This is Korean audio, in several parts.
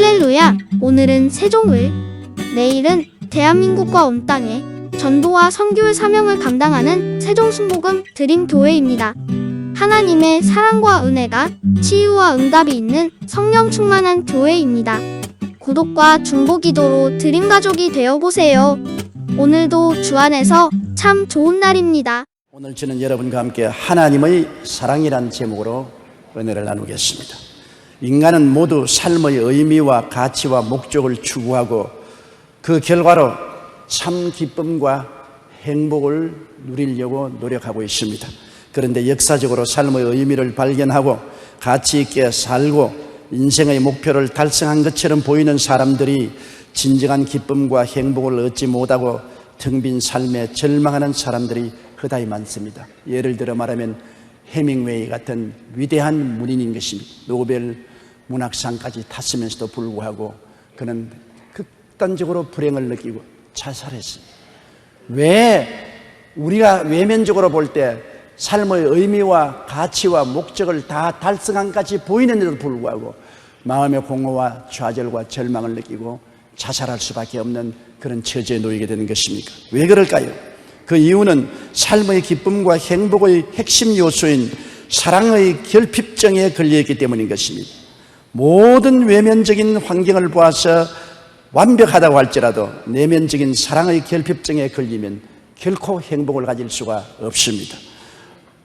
할렐루야! 오늘은 세종을, 내일은 대한민국과 온 땅에 전도와 선교의 사명을 감당하는 세종순복음 드림교회입니다. 하나님의 사랑과 은혜가 치유와 응답이 있는 성령 충만한 교회입니다. 구독과 중보기도로 드림가족이 되어보세요. 오늘도 주 안에서 참 좋은 날입니다. 오늘 저는 여러분과 함께 하나님의 사랑이라는 제목으로 은혜를 나누겠습니다. 인간은 모두 삶의 의미와 가치와 목적을 추구하고 그 결과로 참 기쁨과 행복을 누리려고 노력하고 있습니다. 그런데 역사적으로 삶의 의미를 발견하고 가치 있게 살고 인생의 목표를 달성한 것처럼 보이는 사람들이 진정한 기쁨과 행복을 얻지 못하고 텅 빈 삶에 절망하는 사람들이 허다히 많습니다. 예를 들어 말하면 해밍웨이 같은 위대한 문인인 것입니다. 노벨 문학상까지 탔으면서도 불구하고 그는 극단적으로 불행을 느끼고 자살했습니다. 왜 우리가 외면적으로 볼 때 삶의 의미와 가치와 목적을 다 달성한 것까지 보이는데도 불구하고 마음의 공허와 좌절과 절망을 느끼고 자살할 수밖에 없는 그런 처지에 놓이게 되는 것입니까? 왜 그럴까요? 그 이유는 삶의 기쁨과 행복의 핵심 요소인 사랑의 결핍증에 걸려있기 때문인 것입니다. 모든 외면적인 환경을 보아서 완벽하다고 할지라도 내면적인 사랑의 결핍증에 걸리면 결코 행복을 가질 수가 없습니다.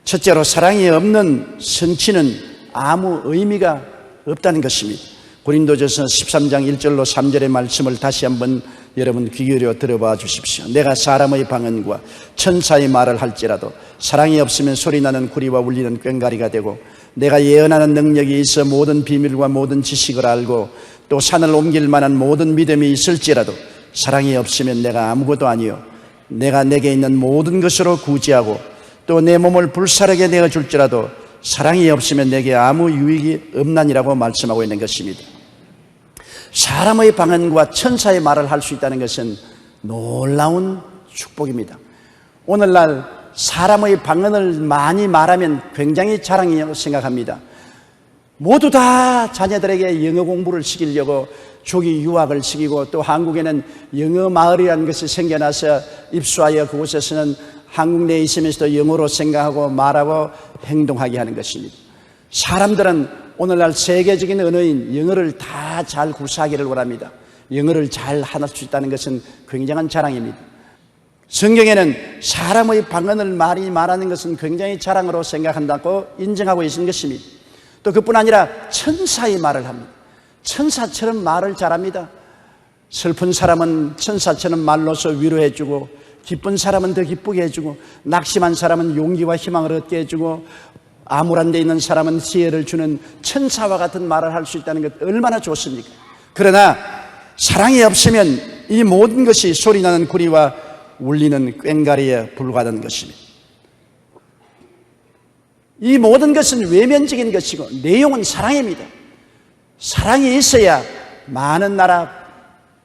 첫째로 사랑이 없는 성취는 아무 의미가 없다는 것입니다. 고린도전서 13장 1절로 3절의 말씀을 다시 한번 여러분 귀 기울여 들어봐 주십시오. 내가 사람의 방언과 천사의 말을 할지라도 사랑이 없으면 소리나는 구리와 울리는 꽹과리가 되고 내가 예언하는 능력이 있어 모든 비밀과 모든 지식을 알고 또 산을 옮길 만한 모든 믿음이 있을지라도 사랑이 없으면 내가 아무것도 아니요 내가 내게 있는 모든 것으로 구제하고 또 내 몸을 불사르게 내어줄지라도 사랑이 없으면 내게 아무 유익이 없나니라고 말씀하고 있는 것입니다. 사람의 방언과 천사의 말을 할 수 있다는 것은 놀라운 축복입니다. 오늘날 사람의 방언을 많이 말하면 굉장히 자랑이라고 생각합니다. 모두 다 자녀들에게 영어 공부를 시키려고 조기 유학을 시키고 또 한국에는 영어 마을이라는 것이 생겨나서 입수하여 그곳에서는 한국 내에 있으면서도 영어로 생각하고 말하고 행동하게 하는 것입니다. 사람들은 오늘날 세계적인 언어인 영어를 다 잘 구사하기를 원합니다. 영어를 잘 할 수 있다는 것은 굉장한 자랑입니다. 성경에는 사람의 방언을 많이 말하는 것은 굉장히 자랑으로 생각한다고 인정하고 있는 것입니다. 또 그뿐 아니라 천사의 말을 합니다. 천사처럼 말을 잘합니다. 슬픈 사람은 천사처럼 말로서 위로해주고 기쁜 사람은 더 기쁘게 해주고 낙심한 사람은 용기와 희망을 얻게 해주고 암울한 데 있는 사람은 지혜를 주는 천사와 같은 말을 할 수 있다는 것 얼마나 좋습니까? 그러나 사랑이 없으면 이 모든 것이 소리나는 구리와 울리는 꽹과리에 불과하다는 것입니다. 이 모든 것은 외면적인 것이고 내용은 사랑입니다. 사랑이 있어야 많은 나라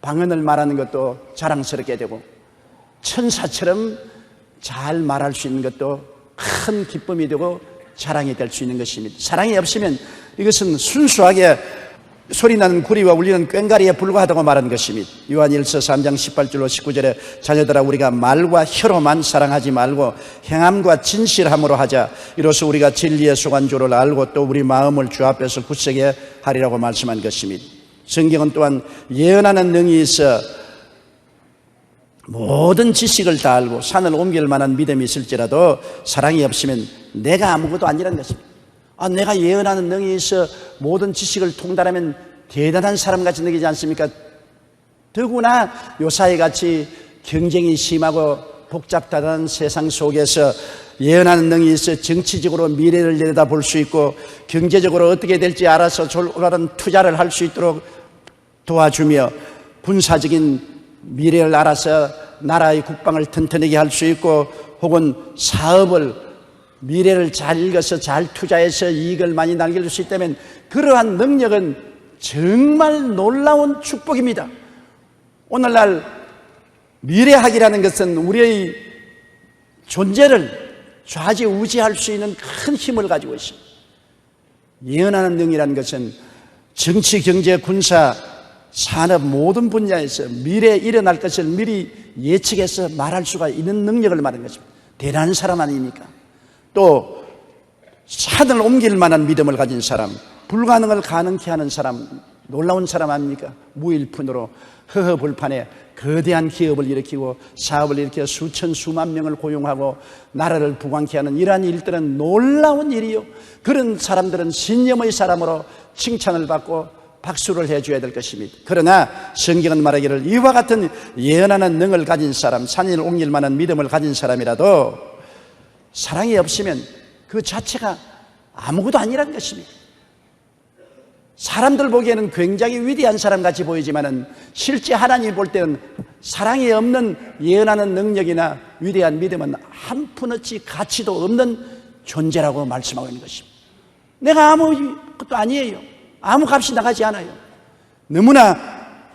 방언을 말하는 것도 자랑스럽게 되고 천사처럼 잘 말할 수 있는 것도 큰 기쁨이 되고 자랑이 될 수 있는 것입니다. 사랑이 없으면 이것은 순수하게 소리나는 구리와 울리는 꽹과리에 불과하다고 말하는 것입니다. 요한일서 3장 18절로 19절에 자녀들아 우리가 말과 혀로만 사랑하지 말고 행함과 진실함으로 하자. 이로써 우리가 진리의 소관조를 알고 또 우리 마음을 주 앞에서 굳세게 하리라고 말씀한 것입니다. 성경은 또한 예언하는 능이 있어 모든 지식을 다 알고 산을 옮길 만한 믿음이 있을지라도 사랑이 없으면 내가 아무것도 아니라는 것입니다. 내가 예언하는 능이 있어 모든 지식을 통달하면 대단한 사람같이 느끼지 않습니까? 더구나 요사이같이 경쟁이 심하고 복잡하다는 세상 속에서 예언하는 능이 있어 정치적으로 미래를 내다볼 수 있고 경제적으로 어떻게 될지 알아서 올바른 투자를 할 수 있도록 도와주며 군사적인 미래를 알아서 나라의 국방을 튼튼하게 할 수 있고 혹은 사업을 미래를 잘 읽어서 잘 투자해서 이익을 많이 남길 수 있다면 그러한 능력은 정말 놀라운 축복입니다. 오늘날 미래학이라는 것은 우리의 존재를 좌지우지할 수 있는 큰 힘을 가지고 있습니다. 예언하는 능이라는 것은 정치, 경제, 군사 산업 모든 분야에서 미래에 일어날 것을 미리 예측해서 말할 수가 있는 능력을 말하는 것입니다. 대단한 사람 아닙니까? 또 산을 옮길 만한 믿음을 가진 사람, 불가능을 가능케 하는 사람, 놀라운 사람 아닙니까? 무일푼으로 허허벌판에 거대한 기업을 일으키고 사업을 일으켜 수천 수만 명을 고용하고 나라를 부강케 하는 이러한 일들은 놀라운 일이요, 그런 사람들은 신념의 사람으로 칭찬을 받고 박수를 해줘야 될 것입니다. 그러나 성경은 말하기를 이와 같은 예언하는 능을 가진 사람, 산을 옮길 만한 믿음을 가진 사람이라도 사랑이 없으면 그 자체가 아무것도 아니라는 것입니다. 사람들 보기에는 굉장히 위대한 사람 같이 보이지만은 실제 하나님이 볼 때는 사랑이 없는 예언하는 능력이나 위대한 믿음은 한 푼어치 가치도 없는 존재라고 말씀하고 있는 것입니다. 내가 아무것도 아니에요. 아무 값이 나가지 않아요. 너무나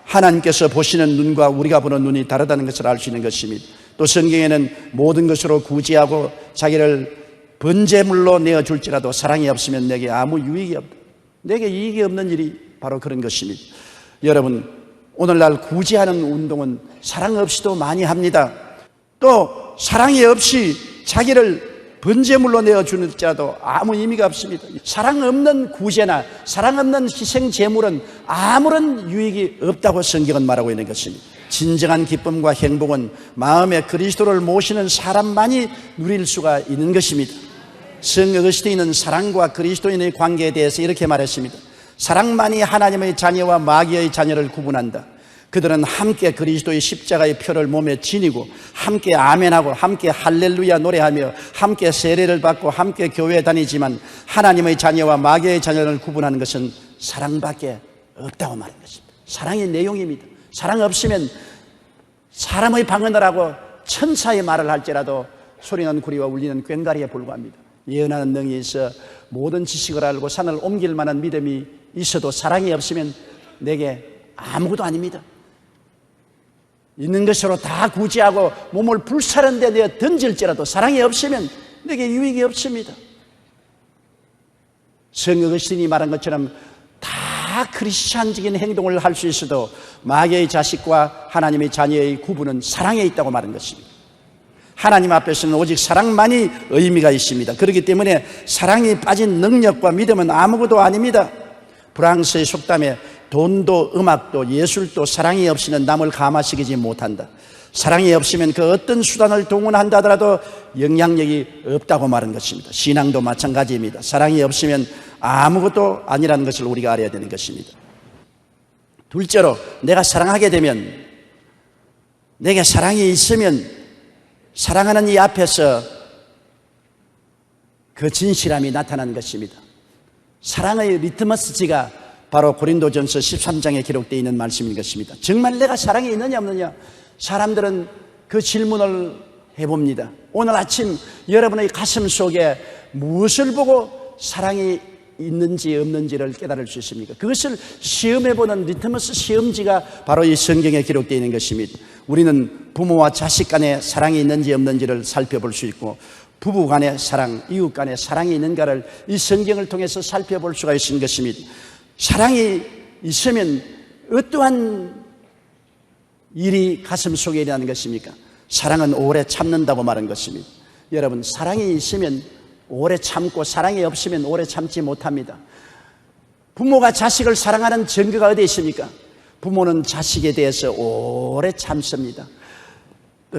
하나님께서 보시는 눈과 우리가 보는 눈이 다르다는 것을 알 수 있는 것입니다. 또 성경에는 모든 것으로 구제하고 자기를 번제물로 내어줄지라도 사랑이 없으면 내게 아무 유익이 없다. 내게 이익이 없는 일이 바로 그런 것입니다. 여러분, 오늘날 구제하는 운동은 사랑 없이도 많이 합니다. 또 사랑이 없이 자기를 번제물로 내어주는지라도 아무 의미가 없습니다. 사랑 없는 구제나 사랑 없는 희생 제물은 아무런 유익이 없다고 성경은 말하고 있는 것입니다. 진정한 기쁨과 행복은 마음에 그리스도를 모시는 사람만이 누릴 수가 있는 것입니다. 성 어거스틴은 사랑과 그리스도인의 관계에 대해서 이렇게 말했습니다. 사랑만이 하나님의 자녀와 마귀의 자녀를 구분한다. 그들은 함께 그리스도의 십자가의 표를 몸에 지니고 함께 아멘하고 함께 할렐루야 노래하며 함께 세례를 받고 함께 교회에 다니지만 하나님의 자녀와 마귀의 자녀를 구분하는 것은 사랑밖에 없다고 말하는 것입니다. 사랑의 내용입니다. 사랑 없으면 사람의 방언을 하고 천사의 말을 할지라도 소리는 구리와 울리는 꽹과리에 불과합니다. 예언하는 능이 있어 모든 지식을 알고 산을 옮길 만한 믿음이 있어도 사랑이 없으면 내게 아무것도 아닙니다. 있는 것으로 다 구제하고 몸을 불사른 데 내어 던질지라도 사랑이 없으면 내게 유익이 없습니다. 성 어거스틴이 말한 것처럼 다 크리스찬적인 행동을 할 수 있어도 마귀의 자식과 하나님의 자녀의 구분은 사랑에 있다고 말한 것입니다. 하나님 앞에서는 오직 사랑만이 의미가 있습니다. 그렇기 때문에 사랑이 빠진 능력과 믿음은 아무것도 아닙니다. 프랑스의 속담에 돈도 음악도 예술도 사랑이 없이는 남을 감화시키지 못한다. 사랑이 없으면 그 어떤 수단을 동원한다 하더라도 영향력이 없다고 말한 것입니다. 신앙도 마찬가지입니다. 사랑이 없으면 아무것도 아니라는 것을 우리가 알아야 되는 것입니다. 둘째로, 내가 사랑하게 되면, 내게 사랑이 있으면 사랑하는 이 앞에서 그 진실함이 나타나는 것입니다. 사랑의 리트머스지가 바로 고린도전서 13장에 기록되어 있는 말씀인 것입니다. 정말 내가 사랑이 있느냐 없느냐, 사람들은 그 질문을 해봅니다. 오늘 아침 여러분의 가슴 속에 무엇을 보고 사랑이 있는지 없는지를 깨달을 수 있습니까? 그것을 시험해보는 리트머스 시험지가 바로 이 성경에 기록되어 있는 것입니다. 우리는 부모와 자식 간에 사랑이 있는지 없는지를 살펴볼 수 있고, 부부 간의 사랑, 이웃 간의 사랑이 있는가를 이 성경을 통해서 살펴볼 수가 있는 것입니다. 사랑이 있으면 어떠한 일이 가슴 속에 일어나는 것입니까? 사랑은 오래 참는다고 말한 것입니다. 여러분, 사랑이 있으면 오래 참고 사랑이 없으면 오래 참지 못합니다. 부모가 자식을 사랑하는 증거가 어디에 있습니까? 부모는 자식에 대해서 오래 참습니다.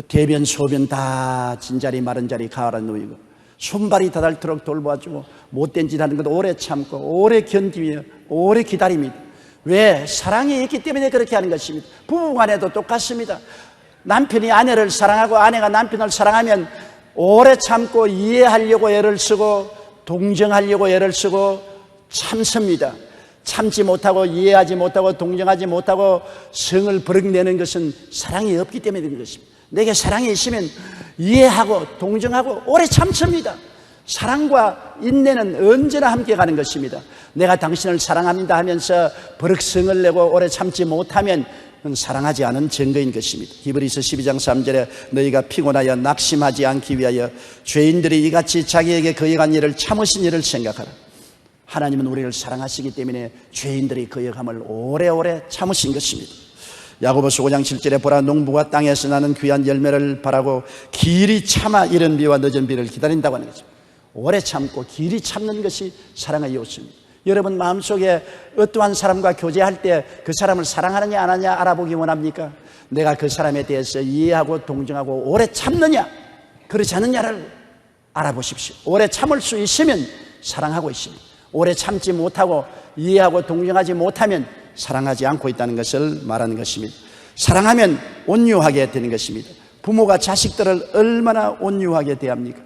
대변 소변 다 진자리 마른 자리 가을아 누이고 손발이 닿도록 돌봐주고 못된 짓 하는 것도 오래 참고 오래 견디며 오래 기다립니다. 왜? 사랑이 있기 때문에 그렇게 하는 것입니다. 부부간에도 똑같습니다. 남편이 아내를 사랑하고 아내가 남편을 사랑하면 오래 참고 이해하려고 애를 쓰고 동정하려고 애를 쓰고 참습니다. 참지 못하고 이해하지 못하고 동정하지 못하고 성을 버럭내는 것은 사랑이 없기 때문에 그런 것입니다. 내게 사랑이 있으면 이해하고 동정하고 오래 참습니다. 사랑과 인내는 언제나 함께 가는 것입니다. 내가 당신을 사랑합니다 하면서 버럭 성을 내고 오래 참지 못하면 그건 사랑하지 않은 증거인 것입니다. 히브리서 12장 3절에 너희가 피곤하여 낙심하지 않기 위하여 죄인들이 이같이 자기에게 거역한 일을 참으신 일을 생각하라. 하나님은 우리를 사랑하시기 때문에 죄인들의 거역함을 오래오래 참으신 것입니다. 야고보서 5장 7절에 보라, 농부가 땅에서 나는 귀한 열매를 바라고 길이 참아 이른 비와 늦은 비를 기다린다고 하는 거죠. 오래 참고 길이 참는 것이 사랑의 요소입니다. 여러분 마음속에 어떠한 사람과 교제할 때 그 사람을 사랑하느냐 안 하느냐 알아보기 원합니까? 내가 그 사람에 대해서 이해하고 동정하고 오래 참느냐 그렇지 않느냐를 알아보십시오. 오래 참을 수 있으면 사랑하고 있습니다. 오래 참지 못하고 이해하고 동정하지 못하면 사랑하지 않고 있다는 것을 말하는 것입니다. 사랑하면 온유하게 되는 것입니다. 부모가 자식들을 얼마나 온유하게 대합니까?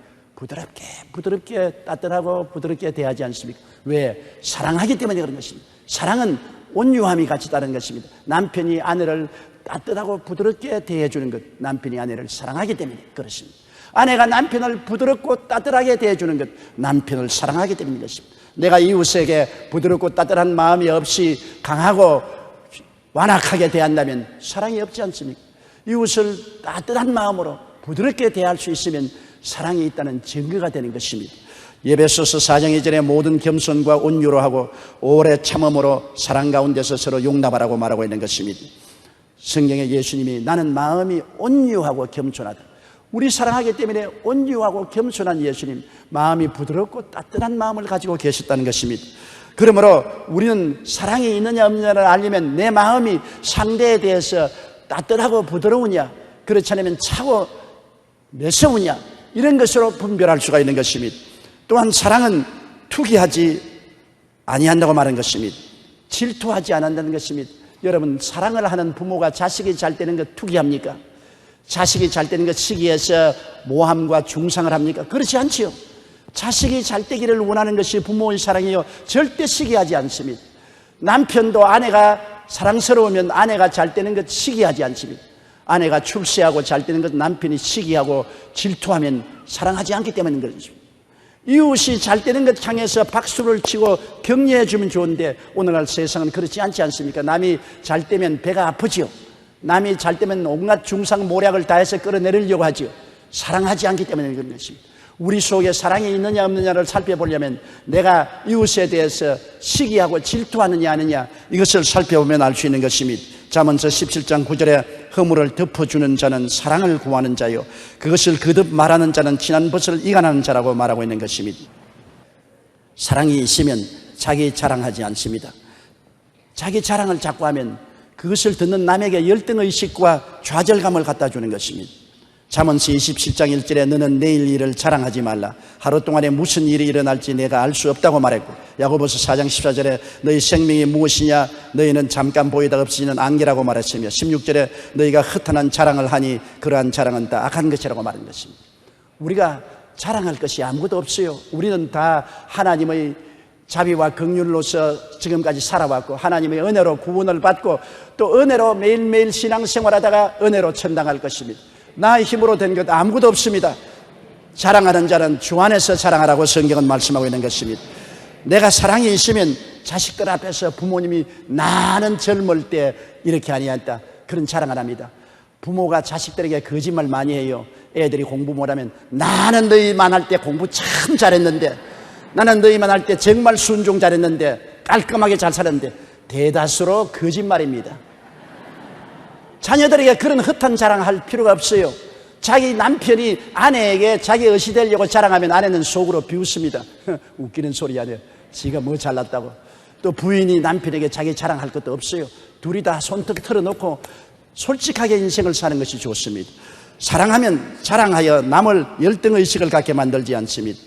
부드럽게 따뜻하고 부드럽게 대하지 않습니까? 왜? 사랑하기 때문에 그런 것입니다. 사랑은 온유함이 같이 다른 것입니다. 남편이 아내를 따뜻하고 부드럽게 대해주는 것, 남편이 아내를 사랑하기 때문에 그렇습니다. 아내가 남편을 부드럽고 따뜻하게 대해주는 것, 남편을 사랑하기 때문인 것입니다. 내가 이웃에게 부드럽고 따뜻한 마음이 없이 강하고 완악하게 대한다면 사랑이 없지 않습니까? 이웃을 따뜻한 마음으로 부드럽게 대할 수 있으면 사랑이 있다는 증거가 되는 것입니다. 에베소서 4장 2절에 모든 겸손과 온유로 하고 오래 참음으로 사랑 가운데서 서로 용납하라고 말하고 있는 것입니다. 성경에 예수님이 나는 마음이 온유하고 겸손하다. 우리 사랑하기 때문에 온유하고 겸손한 예수님, 마음이 부드럽고 따뜻한 마음을 가지고 계셨다는 것입니다. 그러므로 우리는 사랑이 있느냐 없느냐를 알려면 내 마음이 상대에 대해서 따뜻하고 부드러우냐, 그렇지 않으면 차고 매서우냐, 이런 것으로 분별할 수가 있는 것입니다. 또한 사랑은 투기하지 아니한다고 말한 것입니다. 질투하지 않는다는 것입니다. 여러분, 사랑을 하는 부모가 자식이 잘 되는 것 투기합니까? 자식이 잘 되는 것 시기해서 모함과 중상을 합니까? 그렇지 않지요. 자식이 잘 되기를 원하는 것이 부모의 사랑이요, 절대 시기하지 않습니다. 남편도 아내가 사랑스러우면 아내가 잘 되는 것 시기하지 않습니다. 아내가 출세하고 잘 되는 것 남편이 시기하고 질투하면 사랑하지 않기 때문인 것입니다. 이웃이 잘 되는 것 향해서 박수를 치고 격려해 주면 좋은데 오늘날 세상은 그렇지 않지 않습니까? 남이 잘 되면 배가 아프지요. 남이 잘 되면 온갖 중상모략을 다해서 끌어내리려고 하지요. 사랑하지 않기 때문에 그런 것입니다. 우리 속에 사랑이 있느냐 없느냐를 살펴보려면 내가 이웃에 대해서 시기하고 질투하느냐 아느냐, 이것을 살펴보면 알 수 있는 것입니다. 잠언서 17장 9절에 허물을 덮어주는 자는 사랑을 구하는 자요, 그것을 거듭 말하는 자는 친한 벗을 이간하는 자라고 말하고 있는 것입니다. 사랑이 있으면 자기 자랑하지 않습니다. 자기 자랑을 자꾸 하면 그것을 듣는 남에게 열등의식과 좌절감을 갖다 주는 것입니다. 잠언서 27장 1절에 너는 내일 일을 자랑하지 말라. 하루 동안에 무슨 일이 일어날지 내가 알 수 없다고 말했고, 야고보서 4장 14절에 너희 생명이 무엇이냐, 너희는 잠깐 보이다 없어지는 안개라고 말했으며, 16절에 너희가 허탄한 자랑을 하니 그러한 자랑은 다 악한 것이라고 말한 것입니다. 우리가 자랑할 것이 아무것도 없어요. 우리는 다 하나님의 자비와 긍휼로서 지금까지 살아왔고 하나님의 은혜로 구원을 받고 또 은혜로 매일매일 신앙생활하다가 은혜로 천당할 것입니다. 나의 힘으로 된 것 아무것도 없습니다. 자랑하는 자는 주 안에서 자랑하라고 성경은 말씀하고 있는 것입니다. 내가 사랑이 있으면 자식들 앞에서 부모님이 나는 젊을 때 이렇게 아니었다, 그런 자랑을 합니다. 부모가 자식들에게 거짓말 많이 해요. 애들이 공부 못하면 나는 너희만 할 때 공부 참 잘했는데, 나는 너희만 할 때 정말 순종 잘했는데, 깔끔하게 잘 살았는데, 대다수로 거짓말입니다. 자녀들에게 그런 헛한 자랑할 필요가 없어요. 자기 남편이 아내에게 자기 의시 되려고 자랑하면 아내는 속으로 비웃습니다. 웃기는 소리 아니에요. 지가 뭐 잘났다고. 또 부인이 남편에게 자기 자랑할 것도 없어요. 둘이 다 손톱 털어놓고 솔직하게 인생을 사는 것이 좋습니다. 사랑하면 자랑하여 남을 열등의식을 갖게 만들지 않습니다.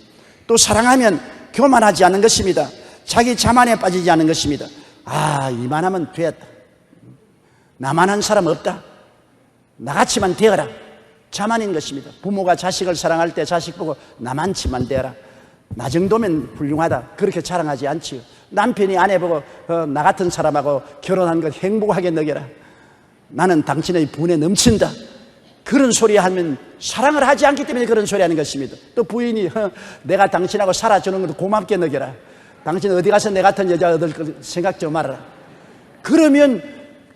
또 사랑하면 교만하지 않는 것입니다. 자기 자만에 빠지지 않는 것입니다. 아, 이만하면 됐다, 나만한 사람 없다, 나같이만 되어라, 자만인 것입니다. 부모가 자식을 사랑할 때 자식 보고 나만치만 되어라, 나 정도면 훌륭하다, 그렇게 자랑하지 않지요. 남편이 아내 보고 나 같은 사람하고 결혼한 것 행복하게 느껴라, 나는 당신의 분에 넘친다, 그런 소리 하면 사랑을 하지 않기 때문에 그런 소리 하는 것입니다. 또 부인이 내가 당신하고 살아주는 것도 고맙게 느껴라, 당신 어디 가서 내 같은 여자 얻을 거 생각 좀 말아라. 그러면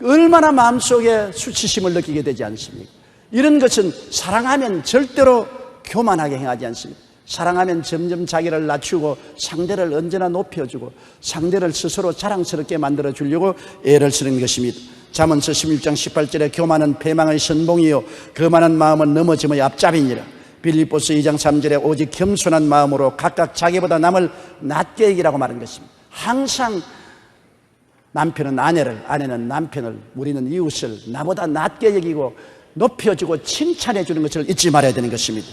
얼마나 마음속에 수치심을 느끼게 되지 않습니까? 이런 것은 사랑하면 절대로 교만하게 행하지 않습니다. 사랑하면 점점 자기를 낮추고 상대를 언제나 높여주고 상대를 스스로 자랑스럽게 만들어 주려고 애를 쓰는 것입니다. 잠언서 16장 18절에 교만은 패망의 선봉이요 거만한 마음은 넘어짐의 앞잡이니라. 빌립보서 2장 3절에 오직 겸손한 마음으로 각각 자기보다 남을 낮게 여기라고 말한 것입니다. 항상 남편은 아내를, 아내는 남편을, 우리는 이웃을 나보다 낮게 여기고 높여주고 칭찬해 주는 것을 잊지 말아야 되는 것입니다.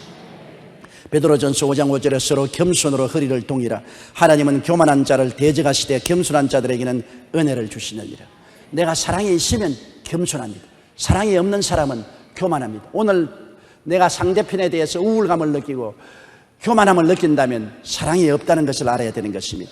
베드로전서 5장 5절에 서로 겸손으로 허리를 동이라. 하나님은 교만한 자를 대적하시되 겸손한 자들에게는 은혜를 주시느니라. 내가 사랑이 있으면 겸손합니다. 사랑이 없는 사람은 교만합니다. 오늘 내가 상대편에 대해서 우울감을 느끼고 교만함을 느낀다면 사랑이 없다는 것을 알아야 되는 것입니다.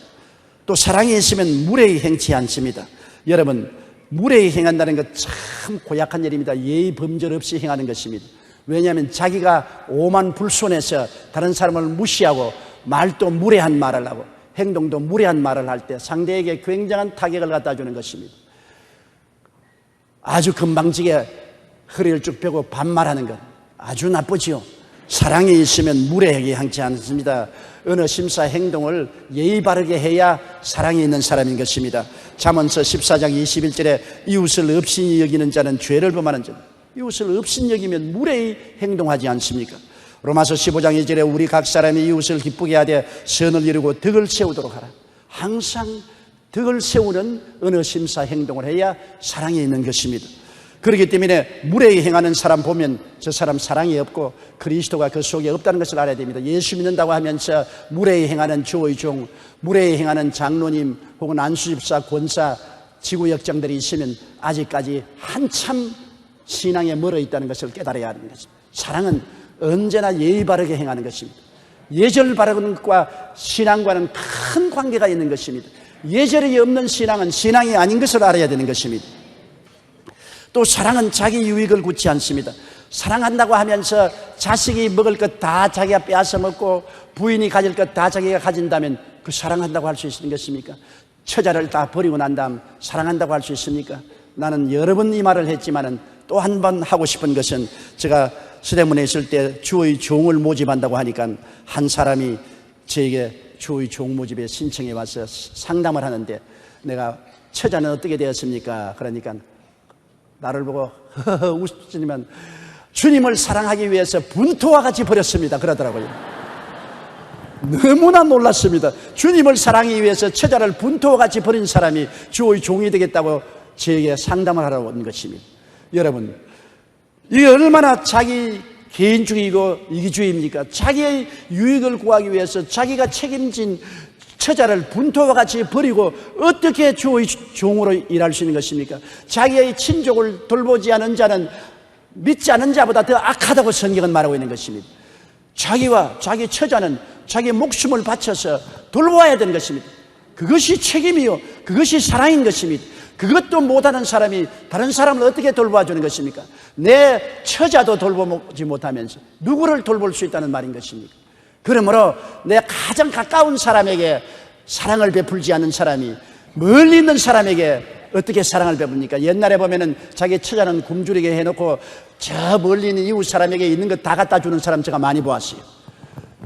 또 사랑이 있으면 무례히 행치 않습니다. 여러분, 무례히 행한다는 것 참 고약한 일입니다. 예의 범절 없이 행하는 것입니다. 왜냐하면 자기가 오만불손해서 다른 사람을 무시하고 말도 무례한 말을 하고 행동도 무례한 말을 할 때 상대에게 굉장한 타격을 갖다 주는 것입니다. 아주 금방지게 허리를 쭉 펴고 반말하는 것 아주 나쁘지요. 사랑이 있으면 무례하게 행치 않습니다. 어느 심사 행동을 예의 바르게 해야 사랑이 있는 사람인 것입니다. 잠언서 14장 21절에 이웃을 업신이 여기는 자는 죄를 범하는 자. 이웃을 업신 여기면 무례히 행동하지 않습니까? 로마서 15장 2절에 우리 각 사람이 이웃을 기쁘게 하되 선을 이루고 덕을 세우도록 하라. 항상 덕을 세우는 어느 심사 행동을 해야 사랑이 있는 것입니다. 그렇기 때문에 무례히 행하는 사람 보면 저 사람 사랑이 없고 그리스도가 그 속에 없다는 것을 알아야 됩니다. 예수 믿는다고 하면서 무례히 행하는 주의 종, 무례히 행하는 장로님 혹은 안수집사, 권사, 지구역장들이 있으면 아직까지 한참 신앙에 멀어 있다는 것을 깨달아야 하는 것입니다. 사랑은 언제나 예의 바르게 행하는 것입니다. 예절 바르는 것과 신앙과는 큰 관계가 있는 것입니다. 예절이 없는 신앙은 신앙이 아닌 것을 알아야 되는 것입니다. 또 사랑은 자기 유익을 굳지 않습니다. 사랑한다고 하면서 자식이 먹을 것 다 자기가 빼앗아 먹고 부인이 가질 것 다 자기가 가진다면 그 사랑한다고 할 수 있는 것입니까? 처자를 다 버리고 난 다음 사랑한다고 할 수 있습니까? 나는 여러 번 이 말을 했지만은 또 한 번 하고 싶은 것은 제가 서대문에 있을 때 주의 종을 모집한다고 하니까 한 사람이 저에게 주의 종 모집에 신청해 와서 상담을 하는데 내가 처자는 어떻게 되었습니까? 그러니까 나를 보고 웃으시면 주님을 사랑하기 위해서 분토와 같이 버렸습니다 그러더라고요. 너무나 놀랐습니다. 주님을 사랑하기 위해서 처자를 분토와 같이 버린 사람이 주의 종이 되겠다고 저에게 상담을 하러 온 것입니다. 여러분, 이게 얼마나 자기 개인주의고 이기주의입니까? 자기의 유익을 구하기 위해서 자기가 책임진 처자를 분토와 같이 버리고 어떻게 주의 종으로 일할 수 있는 것입니까? 자기의 친족을 돌보지 않은 자는 믿지 않은 자보다 더 악하다고 성경은 말하고 있는 것입니다. 자기와 자기 처자는 자기 목숨을 바쳐서 돌보아야 되는 것입니다. 그것이 책임이요, 그것이 사랑인 것입니다. 그것도 못하는 사람이 다른 사람을 어떻게 돌보아 주는 것입니까? 내 처자도 돌보지 못하면서 누구를 돌볼 수 있다는 말인 것입니까? 그러므로 내 가장 가까운 사람에게 사랑을 베풀지 않는 사람이 멀리 있는 사람에게 어떻게 사랑을 베풉니까? 옛날에 보면은 자기 처자는 굶주리게 해놓고 저 멀리 있는 이웃 사람에게 있는 것 다 갖다 주는 사람 제가 많이 보았어요.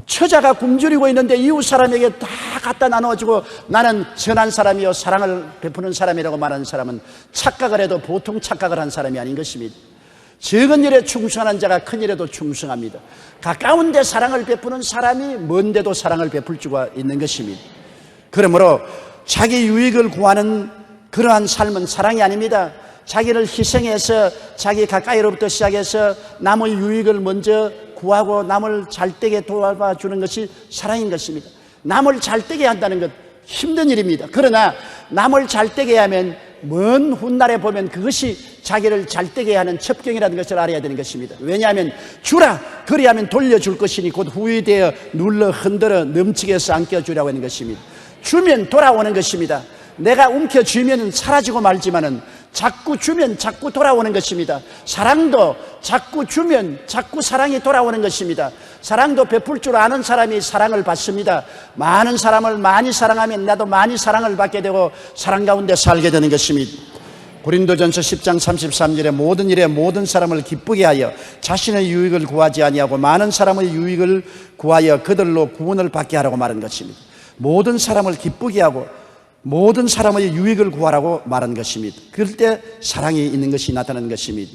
처자가 굶주리고 있는데 이웃 사람에게 다 갖다 나눠주고 나는 선한 사람이요 사랑을 베푸는 사람이라고 말하는 사람은 착각을 해도 보통 착각을 한 사람이 아닌 것입니다. 적은 일에 충성하는 자가 큰 일에도 충성합니다. 가까운 데 사랑을 베푸는 사람이 먼 데도 사랑을 베풀 수가 있는 것입니다. 그러므로 자기 유익을 구하는 그러한 삶은 사랑이 아닙니다. 자기를 희생해서 자기 가까이로부터 시작해서 남의 유익을 먼저 구하고 남을 잘되게 도와주는 것이 사랑인 것입니다. 남을 잘되게 한다는 것 힘든 일입니다. 그러나 남을 잘되게 하면 먼 훗날에 보면 그것이 자기를 잘되게 하는 첩경이라는 것을 알아야 되는 것입니다. 왜냐하면 주라 그리하면 돌려줄 것이니 곧 후회되어 눌러 흔들어 넘치게 해서 안겨주라고 하는 것입니다. 주면 돌아오는 것입니다. 내가 움켜쥐면 사라지고 말지만은 자꾸 주면 자꾸 돌아오는 것입니다. 사랑도 자꾸 주면 자꾸 사랑이 돌아오는 것입니다. 사랑도 베풀 줄 아는 사람이 사랑을 받습니다. 많은 사람을 많이 사랑하면 나도 많이 사랑을 받게 되고 사랑 가운데 살게 되는 것입니다. 고린도전서 10장 33절에 모든 일에 모든 사람을 기쁘게 하여 자신의 유익을 구하지 아니하고 많은 사람의 유익을 구하여 그들로 구원을 받게 하라고 말한 것입니다. 모든 사람을 기쁘게 하고 모든 사람의 유익을 구하라고 말한 것입니다. 그럴 때 사랑이 있는 것이 나타나는 것입니다.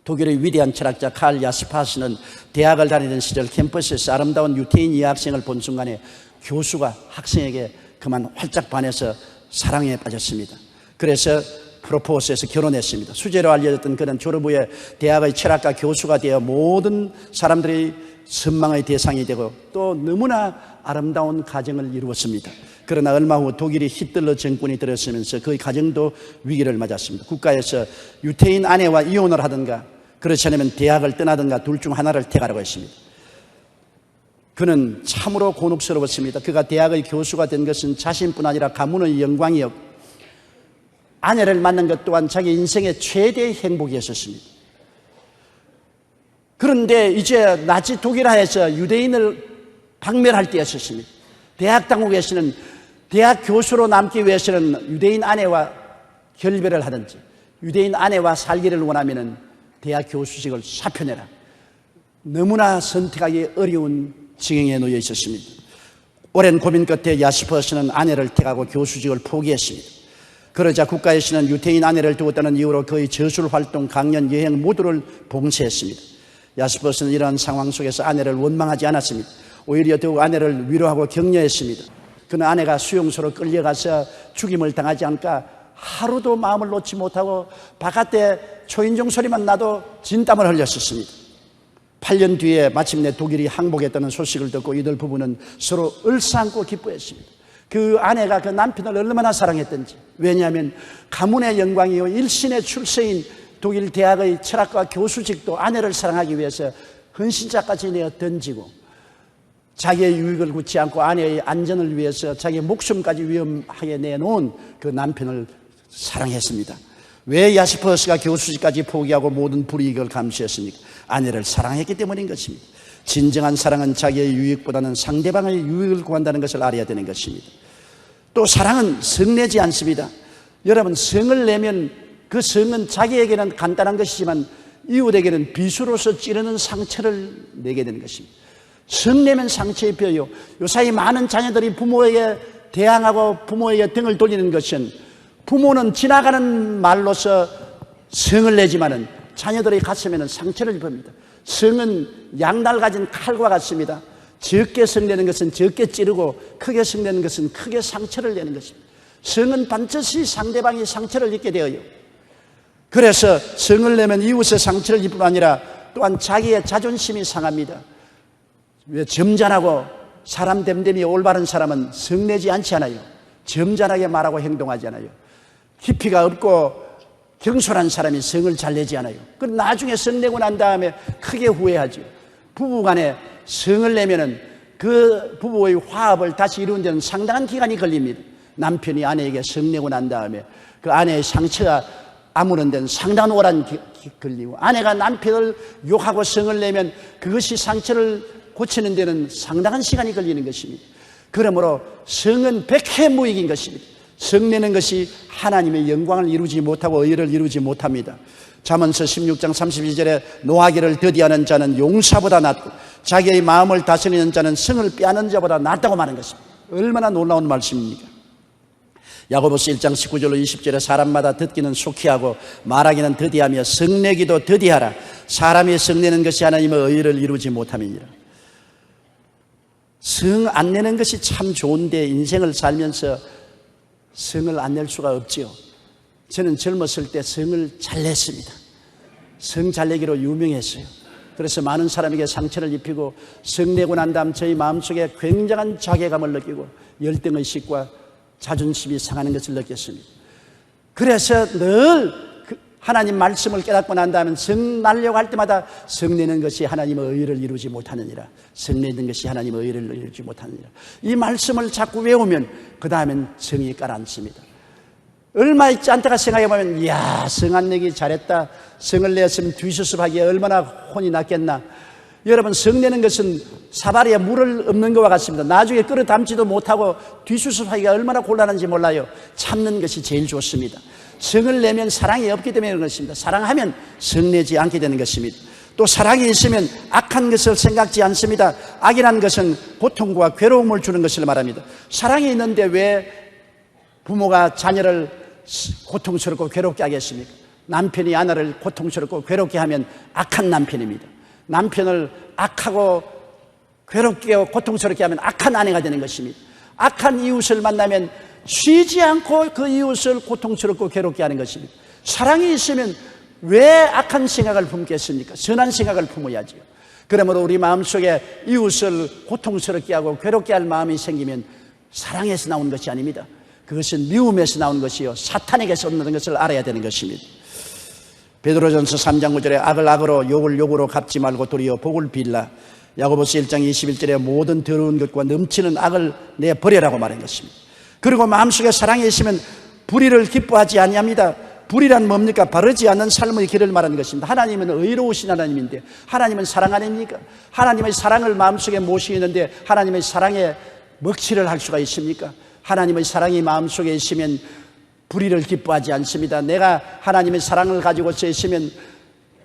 독일의 위대한 철학자 칼 야스파스는 대학을 다니던 시절 캠퍼스에서 아름다운 유태인 여학생을 본 순간에 교수가 학생에게 그만 활짝 반해서 사랑에 빠졌습니다. 그래서 프로포즈해서 결혼했습니다. 수재로 알려졌던 그는 졸업 후에 대학의 철학과 교수가 되어 모든 사람들의 선망의 대상이 되고 또 너무나 아름다운 가정을 이루었습니다. 그러나 얼마 후 독일이 히틀러 정권이 들어서면서 그 가정도 위기를 맞았습니다. 국가에서 유태인 아내와 이혼을 하든가 그렇지 않으면 대학을 떠나든가 둘 중 하나를 택하라고 했습니다. 그는 참으로 곤혹스러웠습니다. 그가 대학의 교수가 된 것은 자신뿐 아니라 가문의 영광이었고 아내를 만난 것 또한 자기 인생의 최대의 행복이었습니다. 그런데 이제 나치 독일하에서 유대인을 박멸할 때였습니다. 대학 당국에서는 대학 교수로 남기 위해서는 유대인 아내와 결별을 하든지 유대인 아내와 살기를 원하면 대학 교수직을 사표내라. 너무나 선택하기 어려운 지경에 놓여 있었습니다. 오랜 고민 끝에 야시퍼스는 아내를 택하고 교수직을 포기했습니다. 그러자 국가에서는 유태인 아내를 두었다는 이유로 그의 저술활동, 강연, 여행 모두를 봉쇄했습니다. 야스퍼스는 이러한 상황 속에서 아내를 원망하지 않았습니다. 오히려 더욱 아내를 위로하고 격려했습니다. 그는 아내가 수용소로 끌려가서 죽임을 당하지 않을까 하루도 마음을 놓지 못하고 바깥에 초인종 소리만 나도 진땀을 흘렸었습니다. 8년 뒤에 마침내 독일이 항복했다는 소식을 듣고 이들 부부는 서로 얼싸안고 기뻐했습니다. 그 아내가 그 남편을 얼마나 사랑했던지. 왜냐하면 가문의 영광이요 일신의 출세인 독일 대학의 철학과 교수직도 아내를 사랑하기 위해서 헌신자까지 내어 던지고 자기의 유익을 굳지 않고 아내의 안전을 위해서 자기의 목숨까지 위험하게 내놓은 그 남편을 사랑했습니다. 왜 야시퍼스가 교수직까지 포기하고 모든 불이익을 감수했습니까? 아내를 사랑했기 때문인 것입니다. 진정한 사랑은 자기의 유익보다는 상대방의 유익을 구한다는 것을 알아야 되는 것입니다. 또 사랑은 성내지 않습니다. 여러분, 성을 내면 그 성은 자기에게는 간단한 것이지만 이웃에게는 비수로서 찌르는 상처를 내게 되는 것입니다. 성내면 상처 입혀요. 요사이 많은 자녀들이 부모에게 대항하고 부모에게 등을 돌리는 것은 부모는 지나가는 말로서 성을 내지만은 자녀들의 가슴에는 상처를 입힙니다. 성은 양날 가진 칼과 같습니다. 적게 성내는 것은 적게 찌르고 크게 성내는 것은 크게 상처를 내는 것입니다. 성은 반드시 상대방이 상처를 입게 되어요. 그래서 성을 내면 이웃의 상처를 입을 뿐 아니라 또한 자기의 자존심이 상합니다. 왜 점잖하고 사람 됨됨이 올바른 사람은 성내지 않지 않아요. 점잖하게 말하고 행동하지 않아요. 깊이가 없고 경솔한 사람이 성을 잘 내지 않아요. 그럼 나중에 성내고 난 다음에 크게 후회하죠. 부부간에 성을 내면은 그 부부의 화합을 다시 이루는 데는 상당한 기간이 걸립니다. 남편이 아내에게 성내고 난 다음에 그 아내의 상처가 아무런 데는 상당한 오랜 걸리고 아내가 남편을 욕하고 성을 내면 그것이 상처를 고치는 데는 상당한 시간이 걸리는 것입니다. 그러므로 성은 백해무익인 것입니다. 성내는 것이 하나님의 영광을 이루지 못하고 의를 이루지 못합니다. 잠언서 16장 32절에 노하기를 더디하는 자는 용사보다 낫고 자기의 마음을 다스리는 자는 성을 빼앗는 자보다 낫다고 말하는 것입니다. 얼마나 놀라운 말씀입니까? 야고보서 1장 19절로 20절에 사람마다 듣기는 속히 하고 말하기는 더디하며 성내기도 더디하라. 사람이 성내는 것이 하나님의 의를 이루지 못함이니라. 성 안 내는 것이 참 좋은데 인생을 살면서 성을 안 낼 수가 없지요. 저는 젊었을 때 성을 잘 냈습니다. 성 잘 내기로 유명했어요. 그래서 많은 사람에게 상처를 입히고 성 내고 난 다음 저희 마음속에 굉장한 자괴감을 느끼고 열등의식과 자존심이 상하는 것을 느꼈습니다. 그래서 늘 하나님 말씀을 깨닫고 난 다음에 성 날려고 할 때마다 성 내는 것이 하나님의 의를 이루지 못하느니라. 성 내는 것이 하나님의 의를 이루지 못하느니라. 이 말씀을 자꾸 외우면 그 다음엔 성이 가라앉습니다. 얼마 있지 않다가 생각해보면 이야, 성 안 내기 잘했다. 성을 내었으면 뒤수습하기에 얼마나 혼이 났겠나. 여러분, 성 내는 것은 사다리에 물을 엎는 것과 같습니다. 나중에 끌어담지도 못하고 뒤수습하기가 얼마나 곤란한지 몰라요. 참는 것이 제일 좋습니다. 성을 내면 사랑이 없기 때문에 그런 것입니다. 사랑하면 성내지 않게 되는 것입니다. 또 사랑이 있으면 악한 것을 생각지 않습니다. 악이라는 것은 고통과 괴로움을 주는 것을 말합니다. 사랑이 있는데 왜 부모가 자녀를 고통스럽고 괴롭게 하겠습니까? 남편이 아내를 고통스럽고 괴롭게 하면 악한 남편입니다. 남편을 악하고 괴롭게 고통스럽게 하면 악한 아내가 되는 것입니다. 악한 이웃을 만나면 쉬지 않고 그 이웃을 고통스럽고 괴롭게 하는 것입니다. 사랑이 있으면 왜 악한 생각을 품겠습니까? 선한 생각을 품어야지요. 그러므로 우리 마음속에 이웃을 고통스럽게 하고 괴롭게 할 마음이 생기면 사랑에서 나오는 것이 아닙니다. 그것은 미움에서 나오는 것이요 사탄에게서 오는 것을 알아야 되는 것입니다. 베드로전서 3장 9절에 악을 악으로 욕을 욕으로 갚지 말고 도리어 복을 빌라. 야고보서 1장 21절에 모든 더러운 것과 넘치는 악을 내버려라고 말한 것입니다. 그리고 마음속에 사랑이 있으면 불의를 기뻐하지 아니합니다. 불의란 뭡니까? 바르지 않는 삶의 길을 말하는 것입니다. 하나님은 의로우신 하나님인데 하나님은 사랑 아닙니까? 하나님의 사랑을 마음속에 모시는데 하나님의 사랑에 먹칠을 할 수가 있습니까? 하나님의 사랑이 마음속에 있으면 불의를 기뻐하지 않습니다. 내가 하나님의 사랑을 가지고서 있으면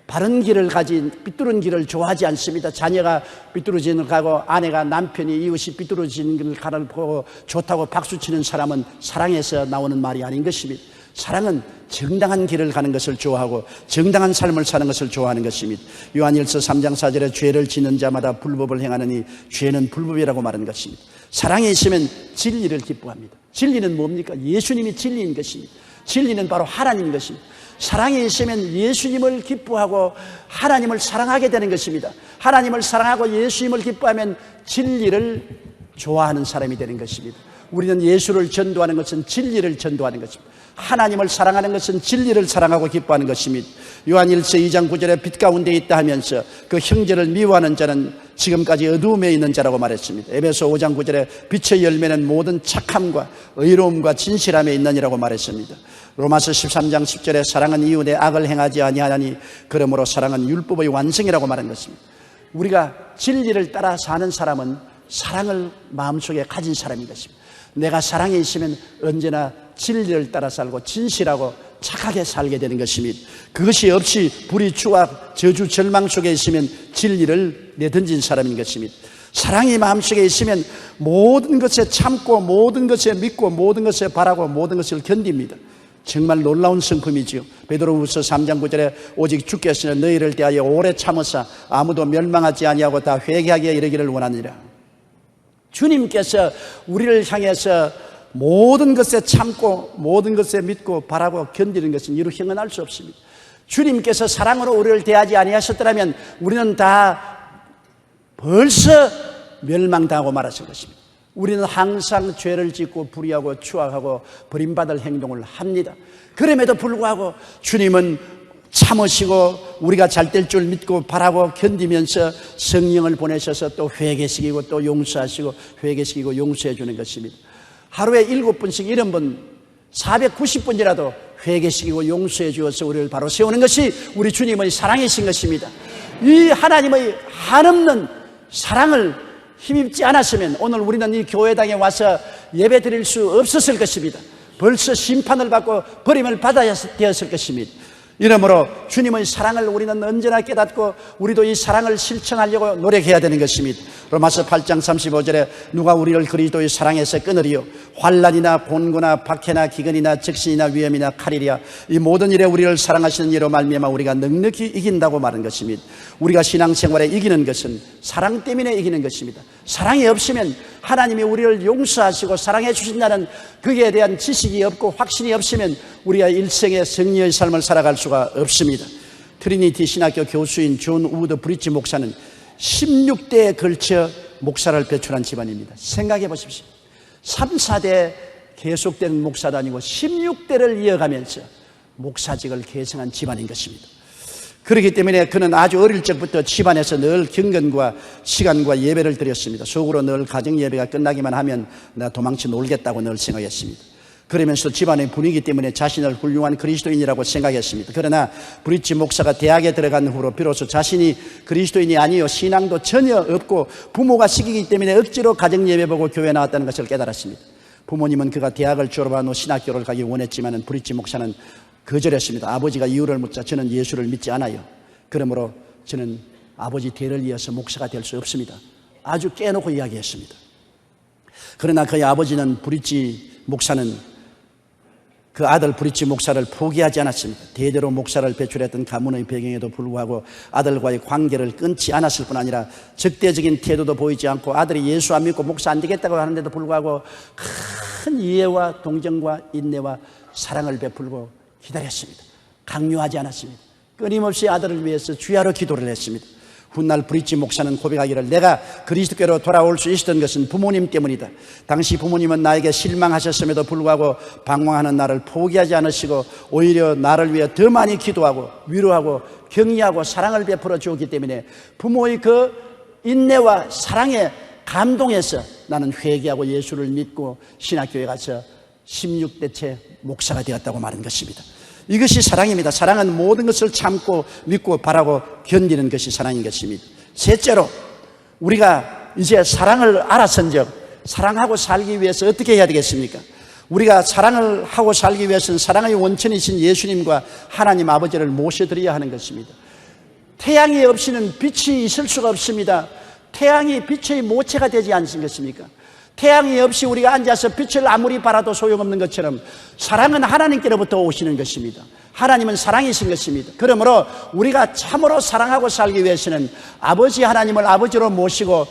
바른 길을 가진 삐뚤은 길을 좋아하지 않습니다. 자녀가 삐뚤어지는 걸 가고 아내가 남편이 이웃이 삐뚤어지는 길을 가는 보고 좋다고 박수치는 사람은 사랑에서 나오는 말이 아닌 것입니다. 사랑은 정당한 길을 가는 것을 좋아하고 정당한 삶을 사는 것을 좋아하는 것입니다. 요한일서 3장 4절에 죄를 짓는 자마다 불법을 행하느니 죄는 불법이라고 말하는 것입니다. 사랑이 있으면 진리를 기뻐합니다. 진리는 뭡니까? 예수님이 진리인 것입니다. 진리는 바로 하나님인 것입니다. 사랑이 있으면 예수님을 기뻐하고 하나님을 사랑하게 되는 것입니다. 하나님을 사랑하고 예수님을 기뻐하면 진리를 좋아하는 사람이 되는 것입니다. 우리는 예수를 전도하는 것은 진리를 전도하는 것입니다. 하나님을 사랑하는 것은 진리를 사랑하고 기뻐하는 것입니다. 요한일서 2장 9절에 빛 가운데 있다 하면서 그 형제를 미워하는 자는 지금까지 어두움에 있는 자라고 말했습니다. 에베소 5장 9절에 빛의 열매는 모든 착함과 의로움과 진실함에 있느니라고 말했습니다. 로마서 13장 10절에 사랑은 이웃의 악을 행하지 아니하나니 그러므로 사랑은 율법의 완성이라고 말한 것입니다. 우리가 진리를 따라 사는 사람은 사랑을 마음속에 가진 사람인 것입니다. 내가 사랑에 있으면 언제나 진리를 따라 살고 진실하고 착하게 살게 되는 것입니다. 그것이 없이 불의, 추악, 저주, 절망 속에 있으면 진리를 내던진 사람인 것입니다. 사랑이 마음속에 있으면 모든 것에 참고 모든 것에 믿고 모든 것에 바라고 모든 것을 견딥니다. 정말 놀라운 성품이지요. 베드로후서 3장 9절에 오직 주께서는 너희를 대하여 오래 참으사 아무도 멸망하지 아니하고 다 회개하게 이르기를 원하느니라. 주님께서 우리를 향해서 모든 것에 참고 모든 것에 믿고 바라고 견디는 것은 이루 행언할 수 없습니다. 주님께서 사랑으로 우리를 대하지 아니하셨더라면 우리는 다 벌써 멸망당하고 말았을 것입니다. 우리는 항상 죄를 짓고 불의하고 추악하고 버림받을 행동을 합니다. 그럼에도 불구하고 주님은 참으시고 우리가 잘 될 줄 믿고 바라고 견디면서 성령을 보내셔서 또 회개시키고 또 용서하시고 회개시키고 용서해 주는 것입니다. 하루에 7번씩 70번 490번이라도 회개시키고 용서해 주어서 우리를 바로 세우는 것이 우리 주님의 사랑이신 것입니다. 이 하나님의 한없는 사랑을 힘입지 않았으면 오늘 우리는 이 교회당에 와서 예배 드릴 수 없었을 것입니다. 벌써 심판을 받고 버림을 받아야 되었을 것입니다. 이러므로 주님의 사랑을 우리는 언제나 깨닫고 우리도 이 사랑을 실천하려고 노력해야 되는 것입니다. 로마서 8장 35절에 누가 우리를 그리스도의 사랑에서 끊으리요 환난이나 곤고나 박해나 기근이나 적신이나 위험이나 칼이랴 이 모든 일에 우리를 사랑하시는 이로 말미암아 우리가 넉넉히 이긴다고 말한 것입니다. 우리가 신앙생활에 이기는 것은 사랑 때문에 이기는 것입니다. 사랑이 없으면 하나님이 우리를 용서하시고 사랑해 주신다는 그에 대한 지식이 없고 확신이 없으면 우리가 일생의 승리의 삶을 살아갈 수가 없습니다. 트리니티 신학교 교수인 존 우드 브리지 목사는 16대에 걸쳐 목사를 배출한 집안입니다. 생각해 보십시오. 3, 4대 계속되는 목사도 아니고 16대를 이어가면서 목사직을 계승한 집안인 것입니다. 그렇기 때문에 그는 아주 어릴 적부터 집안에서 늘 경건과 시간과 예배를 드렸습니다. 속으로 늘 가정 예배가 끝나기만 하면 나 도망쳐 놀겠다고 늘 생각했습니다. 그러면서 집안의 분위기 때문에 자신을 훌륭한 그리스도인이라고 생각했습니다. 그러나 브리지 목사가 대학에 들어간 후로 비로소 자신이 그리스도인이 아니요 신앙도 전혀 없고 부모가 시키기 때문에 억지로 가정 예배 보고 교회 나왔다는 것을 깨달았습니다. 부모님은 그가 대학을 졸업한 후 신학교를 가기 원했지만 브리지 목사는 거절했습니다. 아버지가 이유를 묻자 저는 예수를 믿지 않아요. 그러므로 저는 아버지 대를 이어서 목사가 될 수 없습니다. 아주 깨놓고 이야기했습니다. 그러나 그의 아버지는 브릿지 목사는 그 아들 브릿지 목사를 포기하지 않았습니다. 대대로 목사를 배출했던 가문의 배경에도 불구하고 아들과의 관계를 끊지 않았을 뿐 아니라 적대적인 태도도 보이지 않고 아들이 예수 안 믿고 목사 안 되겠다고 하는데도 불구하고 큰 이해와 동정과 인내와 사랑을 베풀고 기다렸습니다. 강요하지 않았습니다. 끊임없이 아들을 위해서 주야로 기도를 했습니다. 훗날 브릿지 목사는 고백하기를 내가 그리스도께로 돌아올 수 있었던 것은 부모님 때문이다. 당시 부모님은 나에게 실망하셨음에도 불구하고 방황하는 나를 포기하지 않으시고 오히려 나를 위해 더 많이 기도하고 위로하고 격려하고 사랑을 베풀어 주었기 때문에 부모의 그 인내와 사랑에 감동해서 나는 회개하고 예수를 믿고 신학교에 가서 16대째 목사가 되었다고 말한 것입니다. 이것이 사랑입니다. 사랑은 모든 것을 참고 믿고 바라고 견디는 것이 사랑인 것입니다. 셋째로 우리가 이제 사랑을 알아선즉 사랑하고 살기 위해서 어떻게 해야 되겠습니까? 우리가 사랑을 하고 살기 위해서는 사랑의 원천이신 예수님과 하나님 아버지를 모셔드려야 하는 것입니다. 태양이 없이는 빛이 있을 수가 없습니다. 태양이 빛의 모체가 되지 않습니까? 태양이 없이 우리가 앉아서 빛을 아무리 발아도 소용없는 것처럼 사랑은 하나님께로부터 오시는 것입니다. 하나님은 사랑이신 것입니다. 그러므로 우리가 참으로 사랑하고 살기 위해서는 아버지 하나님을 아버지로 모시고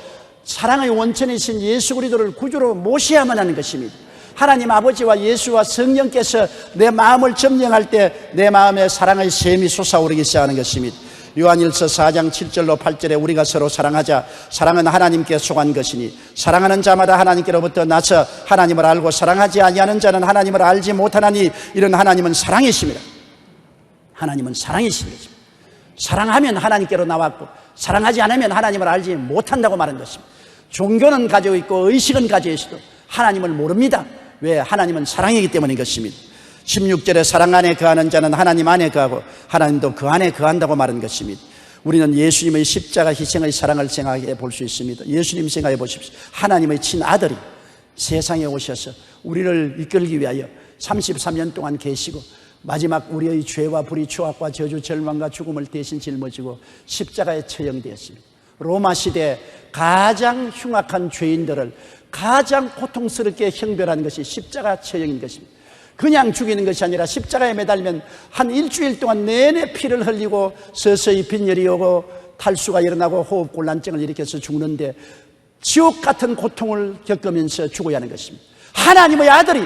사랑의 원천이신 예수 그리스도를 구주로 모셔야만 하는 것입니다. 하나님 아버지와 예수와 성령께서 내 마음을 점령할 때 내 마음에 사랑의 샘이 솟아오르기 시작하는 것입니다. 요한일서 4장 7절로 8절에 우리가 서로 사랑하자. 사랑은 하나님께 속한 것이니 사랑하는 자마다 하나님께로부터 나서 하나님을 알고 사랑하지 아니하는 자는 하나님을 알지 못하나니 이런 하나님은 사랑이십니다. 하나님은 사랑이신 것입니다. 사랑하면 하나님께로 나왔고 사랑하지 않으면 하나님을 알지 못한다고 말한 것입니다. 종교는 가지고 있고 의식은 가지고 있어도 하나님을 모릅니다. 왜? 하나님은 사랑이기 때문인 것입니다. 16절에 사랑 안에 거하는 자는 하나님 안에 거하고 하나님도 그 안에 거한다고 말한 것입니다. 우리는 예수님의 십자가 희생의 사랑을 생각해 볼 수 있습니다. 예수님 생각해 보십시오. 하나님의 친아들이 세상에 오셔서 우리를 이끌기 위하여 33년 동안 계시고 마지막 우리의 죄와 불의 추악과 저주 절망과 죽음을 대신 짊어지고 십자가에 처형되었습니다. 로마 시대 가장 흉악한 죄인들을 가장 고통스럽게 형별한 것이 십자가 처형인 것입니다. 그냥 죽이는 것이 아니라 십자가에 매달면 한 일주일 동안 내내 피를 흘리고 서서히 빈혈이 오고 탈수가 일어나고 호흡곤란증을 일으켜서 죽는데 지옥 같은 고통을 겪으면서 죽어야 하는 것입니다. 하나님의 아들이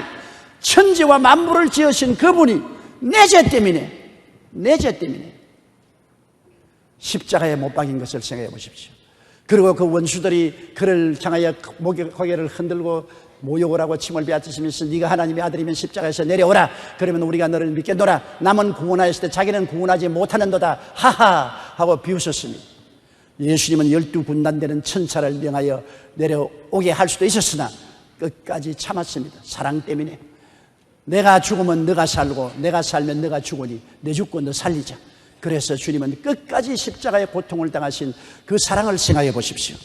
천지와 만물을 지으신 그분이 내 죄 때문에 십자가에 못 박인 것을 생각해 보십시오. 그리고 그 원수들이 그를 향하여 고개를 흔들고 모욕을 하고 침을 뱉으시면서 네가 하나님의 아들이면 십자가에서 내려오라. 그러면 우리가 너를 믿겠노라. 남은 구원하였을 때 자기는 구원하지 못하는도다. 하하 하고 비웃었습니다. 예수님은 12군단 되는 천사를 명하여 내려오게 할 수도 있었으나 끝까지 참았습니다. 사랑 때문에. 내가 죽으면 너가 살고 내가 살면 너가 죽으니 내 죽고 너 살리자. 그래서 주님은 끝까지 십자가의 고통을 당하신 그 사랑을 생각해 보십시오.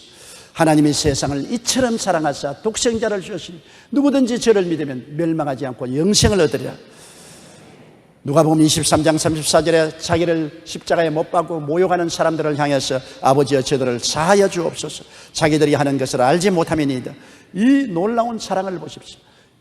하나님이 세상을 이처럼 사랑하사 독생자를 주시니 누구든지 저를 믿으면 멸망하지 않고 영생을 얻으리라. 누가복음 23장 34절에 자기를 십자가에 못 박고 모욕하는 사람들을 향해서 아버지여 저들을 사하여 주옵소서. 자기들이 하는 것을 알지 못함이니이다. 이 놀라운 사랑을 보십시오.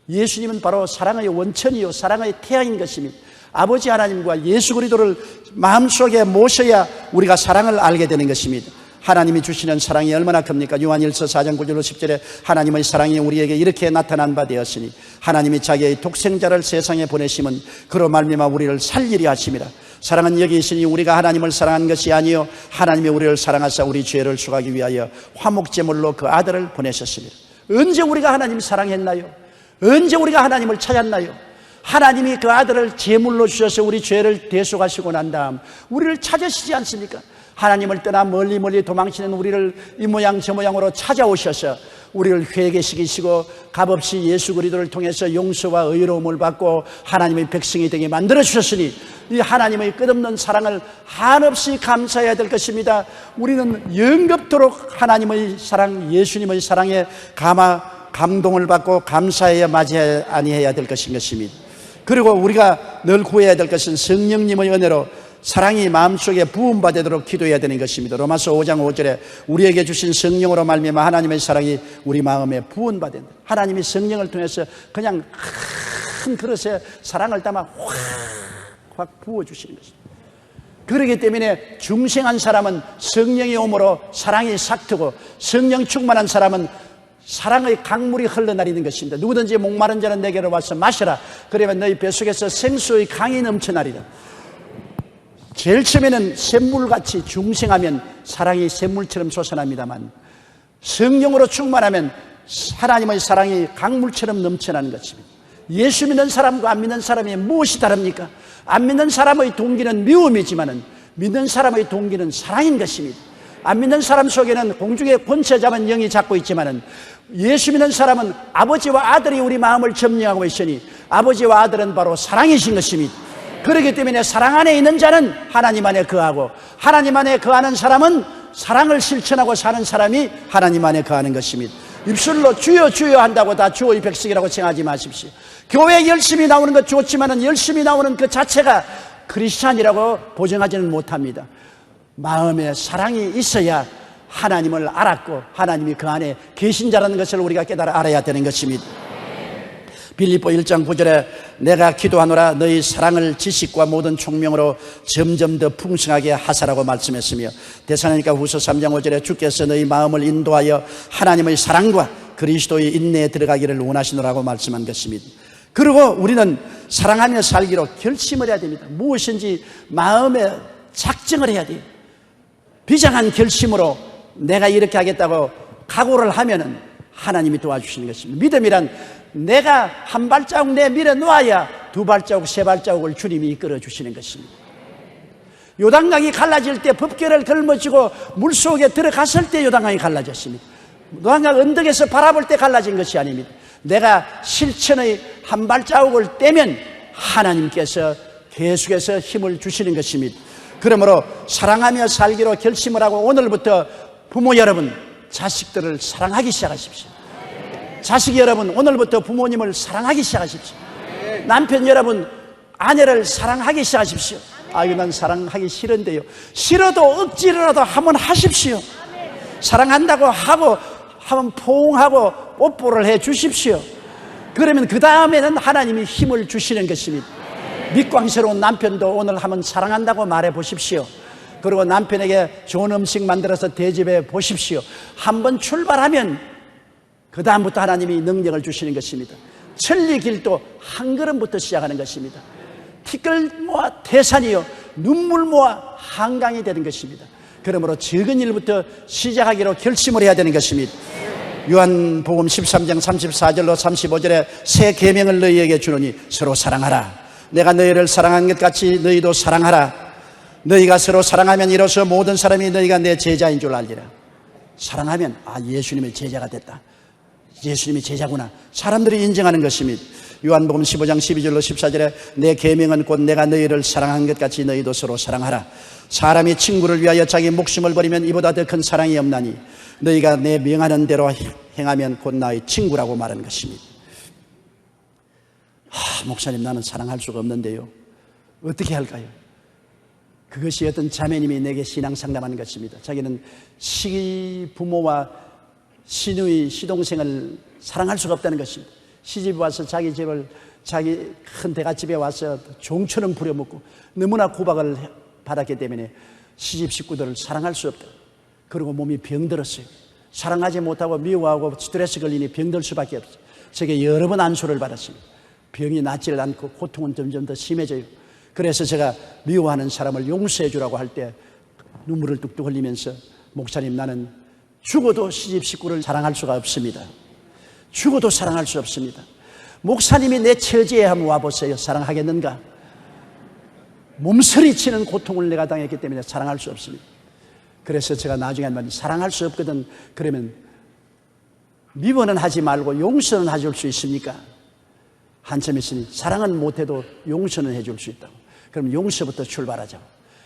예수님은 바로 사랑의 원천이요 사랑의 태양인 것입니다. 아버지 하나님과 예수 그리스도를 마음속에 모셔야 우리가 사랑을 알게 되는 것입니다. 하나님이 주시는 사랑이 얼마나 큽니까? 요한일서 4장 9절로 10절에 하나님의 사랑이 우리에게 이렇게 나타난 바 되었으니 하나님이 자기의 독생자를 세상에 보내심은 그로 말미암아 우리를 살리려 하심이라. 사랑은 여기 있으니 우리가 하나님을 사랑한 것이 아니요 하나님이 우리를 사랑하사 우리 죄를 속하기 위하여 화목제물로 그 아들을 보내셨습니다. 언제 우리가 하나님을 사랑했나요? 언제 우리가 하나님을 찾았나요? 하나님이 그 아들을 제물로 주셔서 우리 죄를 대속하시고 난 다음 우리를 찾으시지 않습니까? 하나님을 떠나 멀리 도망치는 우리를 이 모양 저 모양으로 찾아오셔서 우리를 회개시키시고 값없이 예수 그리스도를 통해서 용서와 의로움을 받고 하나님의 백성이 되게 만들어 주셨으니 이 하나님의 끝없는 사랑을 한없이 감사해야 될 것입니다. 우리는 영겁토록 하나님의 사랑, 예수님의 사랑에 감동을 받고 감사해야 맞이해야 될 것인 것입니다. 그리고 우리가 늘 구해야 될 것은 성령님의 은혜로 사랑이 마음속에 부음받도록 기도해야 되는 것입니다. 로마서 5장 5절에 우리에게 주신 성령으로 말미암아 하나님의 사랑이 우리 마음에 부음받는다. 하나님이 성령을 통해서 그냥 큰 그릇에 사랑을 담아 확 부어주시는 것입니다. 그렇기 때문에 중생한 사람은 성령이 오므로 사랑이 싹트고, 성령 충만한 사람은 사랑의 강물이 흘러내리는 것입니다. 누구든지 목마른 자는 내게로 와서 마시라. 그러면 너희 뱃속에서 생수의 강이 넘쳐나리라. 제일 처음에는 샘물같이 중생하면 사랑이 샘물처럼 솟아납니다만, 성령으로 충만하면 하나님의 사랑이 강물처럼 넘쳐나는 것입니다. 예수 믿는 사람과 안 믿는 사람이 무엇이 다릅니까? 안 믿는 사람의 동기는 미움이지만 믿는 사람의 동기는 사랑인 것입니다. 안 믿는 사람 속에는 공중의 권세 잡은 영이 잡고 있지만, 예수 믿는 사람은 아버지와 아들이 우리 마음을 점령하고 있으니 아버지와 아들은 바로 사랑이신 것입니다. 그렇기 때문에 사랑 안에 있는 자는 하나님 안에 거하고, 하나님 안에 거하는 사람은 사랑을 실천하고 사는 사람이 하나님 안에 거하는 것입니다. 입술로 주여 주여 한다고 다 주의 백성이라고 칭하지 마십시오. 교회 열심히 나오는 것 좋지만 열심히 나오는 그 자체가 크리스찬이라고 보정하지는 못합니다. 마음에 사랑이 있어야 하나님을 알았고 하나님이 그 안에 계신 자라는 것을 우리가 깨달아 알아야 되는 것입니다. 빌립보 1장 9절에 내가 기도하노라 너희 사랑을 지식과 모든 총명으로 점점 더 풍성하게 하사라고 말씀했으며, 데살로니가 후서 3장 5절에 주께서 너희 마음을 인도하여 하나님의 사랑과 그리스도의 인내에 들어가기를 원하시노라고 말씀한 것입니다. 그리고 우리는 사랑하며 살기로 결심을 해야 됩니다. 무엇인지 마음에 작정을 해야 돼요. 비장한 결심으로 내가 이렇게 하겠다고 각오를 하면은 하나님이 도와주시는 것입니다. 믿음이란 내가 한 발자국 내밀어 놓아야 두 발자국 세 발자국을 주님이 이끌어 주시는 것입니다. 요단강이 갈라질 때 법궤를 걸머쥐고 물속에 들어갔을 때 요단강이 갈라졌습니다. 요단강 언덕에서 바라볼 때 갈라진 것이 아닙니다. 내가 실천의 한 발자국을 떼면 하나님께서 계속해서 힘을 주시는 것입니다. 그러므로 사랑하며 살기로 결심을 하고 오늘부터 부모 여러분, 자식들을 사랑하기 시작하십시오. 자식 여러분, 오늘부터 부모님을 사랑하기 시작하십시오. 남편 여러분, 아내를 사랑하기 시작하십시오. 이거 난 사랑하기 싫은데요. 싫어도 억지로라도 한번 하십시오. 사랑한다고 하고 한번 포옹하고 뽀뽀를 해 주십시오. 그러면 그 다음에는 하나님이 힘을 주시는 것입니다. 밑광스러운 남편도 오늘 한번 사랑한다고 말해 보십시오. 그리고 남편에게 좋은 음식 만들어서 대접해 보십시오. 한번 출발하면 그 다음부터 하나님이 능력을 주시는 것입니다. 천리 길도 한 걸음부터 시작하는 것입니다. 티끌 모아 태산이요 눈물 모아 한강이 되는 것입니다. 그러므로 적은 일부터 시작하기로 결심을 해야 되는 것입니다. 요한복음 13장 34절로 35절에 새 계명을 너희에게 주노니 서로 사랑하라. 내가 너희를 사랑한 것 같이 너희도 사랑하라. 너희가 서로 사랑하면 이로써 모든 사람이 너희가 내 제자인 줄 알리라. 사랑하면 예수님의 제자가 됐다. 예수님이 제자구나. 사람들이 인정하는 것입니다. 요한복음 15장 12절로 14절에 내 계명은 곧 내가 너희를 사랑한 것 같이 너희도 서로 사랑하라. 사람이 친구를 위하여 자기 목숨을 버리면 이보다 더 큰 사랑이 없나니 너희가 내 명하는 대로 행하면 곧 나의 친구라고 말하는 것입니다. 목사님, 나는 사랑할 수가 없는데요. 어떻게 할까요? 그것이 어떤 자매님이 내게 신앙 상담하는 것입니다. 자기는 시부모와 시누이, 시동생을 사랑할 수가 없다는 것입니다. 시집에 와서 자기 집을, 자기 큰 대갓집에 와서 종처럼 부려먹고 너무나 구박을 받았기 때문에 시집 식구들을 사랑할 수 없다. 그리고 몸이 병들었어요. 사랑하지 못하고 미워하고 스트레스 걸리니 병들 수밖에 없어요. 제게 여러 번 안수를 받았습니다. 병이 낫지를 않고 고통은 점점 더 심해져요. 그래서 제가 미워하는 사람을 용서해 주라고 할 때 눈물을 뚝뚝 흘리면서, 목사님, 나는 죽어도 시집 식구를 사랑할 수가 없습니다. 죽어도 사랑할 수 없습니다. 목사님이 내 처지에 한번 와보세요. 사랑하겠는가? 몸서리치는 고통을 내가 당했기 때문에 사랑할 수 없습니다. 그래서 제가 나중에 한 번, 사랑할 수 없거든. 그러면 미워는 하지 말고 용서는 해줄 수 있습니까? 한참 있으니 사랑은 못해도 용서는 해줄 수 있다고. 그럼 용서부터 출발하자고.